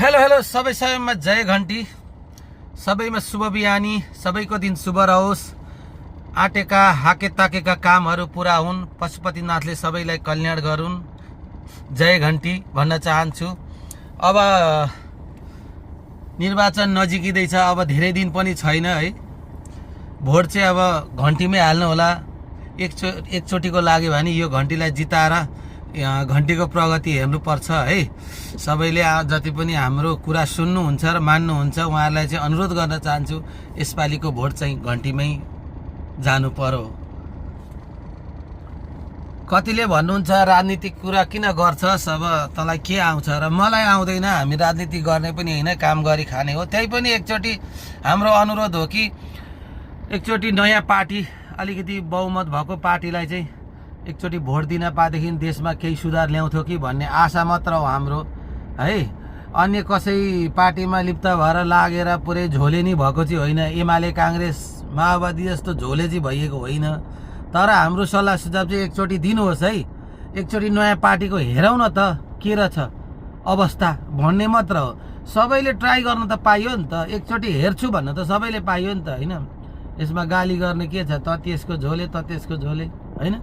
Hello hello सबैमा जय घन्टी, सबैमा शुभ बिहानी, सबैको दिन शुभ रहोस्। आटेका हाके ताकेका कामहरू पुरा हुन्, पशुपतिनाथले सबैलाई कल्याण गरून्। जय घन्टी भन्न चाहन्छु। अब निर्वाचन नजिकिँदैछ, अब धेरै दिन पनि छैन है। भोट चाहिँ अब घन्टीमै हाल्नु होला। एकचोटिको लाग्यो भने यो घन्टीलाई जिताएर घन्टीको प्रगति हेर्नुपर्छ है। सबैले जति पनि हाम्रो कुरा सुन्नुहुन्छ र मान्नुहुन्छ उहाँहरूलाई चाहिँ अनुरोध गर्न चाहन्छु, यसपालिको भोट चाहिँ घन्टीमै जानु पर्यो। कतिले भन्नुहुन्छ राजनीतिक कुरा किन गर्छस्, अब तँलाई के आउँछ र? मलाई आउँदैन, हामी राजनीति गर्ने पनि होइन, काम गरी खाने हो। त्यही पनि एकचोटि हाम्रो अनुरोध हो कि एकचोटि नयाँ पार्टी, अलिकति बहुमत भएको पार्टीलाई चाहिँ एकचोटि भोट दिन पाएदेखि देशमा केही सुधार ल्याउँथ्यो कि भन्ने आशा मात्र हो हाम्रो है। अन्य कसै पार्टीमा लिप्त भएर लागेर पुरै झोले नि भएको चाहिँ होइन। एमाले काङ्ग्रेस माओवादी जस्तो झोले चाहिँ भइएको होइन। तर हाम्रो सल्लाह सुझाव चाहिँ एकचोटि दिनुहोस् है। एकचोटि नयाँ पार्टीको हेरौँ न त के रहेछ अवस्था भन्ने मात्र हो। सबैले ट्राई गर्न त पाइयो नि त, एकचोटि हेर्छु भन्न त सबैले पाइयो नि त होइन। यसमा गाली गर्ने के छ? त त्यसको झोले त त्यसको झोले होइन।